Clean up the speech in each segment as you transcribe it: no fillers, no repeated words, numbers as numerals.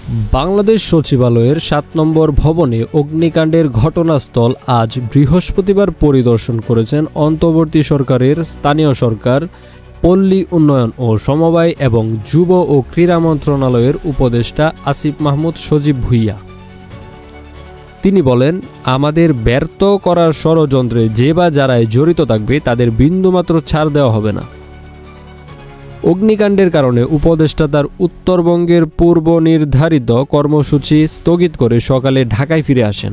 বাংলাদেশ সচিবালয়ের ৭ নম্বর ভবনে অগ্নিকাণ্ডের ঘটনাস্থল আজ বৃহস্পতিবার পরিদর্শন করেছেন অন্তর্বর্তী সরকারের স্থানীয় সরকার, পল্লী উন্নয়ন ও সমবায় এবং যুব ও ক্রীড়া মন্ত্রণালয়ের উপদেষ্টা আসিফ মাহমুদ সজীব ভুঁইয়া। তিনি বলেন, আমাদের ব্যর্থ করার ষড়যন্ত্রে যে বা যারাই জড়িত থাকবে তাদের বিন্দুমাত্র ছাড় দেওয়া হবে না। অগ্নিকাণ্ডের কারণে উপদেষ্টা তার উত্তরবঙ্গের পূর্ব নির্ধারিত কর্মসূচি স্থগিত করে সকালে ঢাকায় ফিরে আসেন।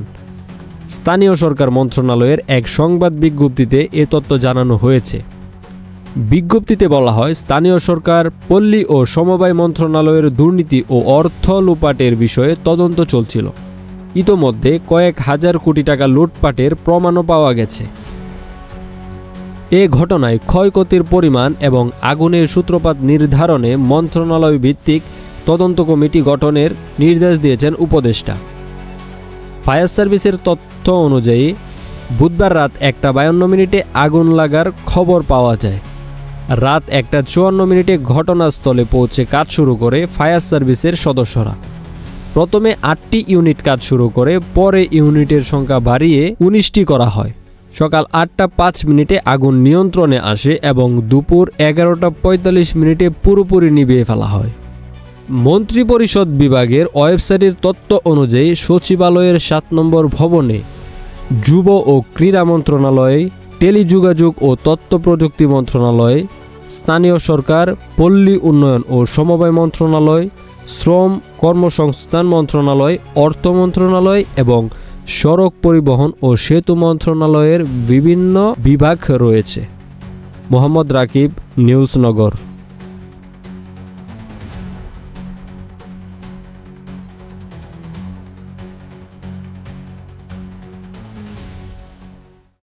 স্থানীয় সরকার মন্ত্রণালয়ের এক সংবাদ বিজ্ঞপ্তিতে এ তথ্য জানানো হয়েছে। বিজ্ঞপ্তিতে বলা হয়, স্থানীয় সরকার, পল্লী ও সমবায় মন্ত্রণালয়ের দুর্নীতি ও অর্থ লুটপাটের বিষয়ে তদন্ত চলছিল। ইতোমধ্যে কয়েক হাজার কোটি টাকা লুটপাটের প্রমাণও পাওয়া গেছে। এ ঘটনায় ক্ষয়ক্ষতির পরিমাণ এবং আগুনের সূত্রপাত নির্ধারণে মন্ত্রণালয় ভিত্তিক তদন্ত কমিটি গঠনের নির্দেশ দিয়েছেন উপদেষ্টা। ফায়ার সার্ভিসের তথ্য অনুযায়ী বুধবার রাত 1:52 আগুন লাগার খবর পাওয়া যায়। রাত 1:54 ঘটনাস্থলে পৌঁছে কাজ শুরু করে ফায়ার সার্ভিসের সদস্যরা। প্রথমে 8টি ইউনিট কাজ শুরু করে পরে ইউনিটের সংখ্যা বাড়িয়ে 19টি করা হয়। সকাল 8:05 আগুন নিয়ন্ত্রণে আসে এবং দুপুর 11:45 পুরোপুরি নিভিয়ে ফেলা হয়। মন্ত্রিপরিষদ বিভাগের ওয়েবসাইটের তথ্য অনুযায়ী সচিবালয়ের 7 নম্বর ভবনে যুব ও ক্রীড়া মন্ত্রণালয়, টেলিযোগাযোগ ও তথ্য প্রযুক্তি মন্ত্রণালয়, স্থানীয় সরকার, পল্লী উন্নয়ন ও সমবায় মন্ত্রণালয়, শ্রম কর্মসংস্থান মন্ত্রণালয়, অর্থ মন্ত্রণালয় এবং সড়ক পরিবহন ও সেতু মন্ত্রণালয়ের বিভিন্ন বিভাগ রয়েছে। মোহাম্মদ রাকিব, নিউজ নগর।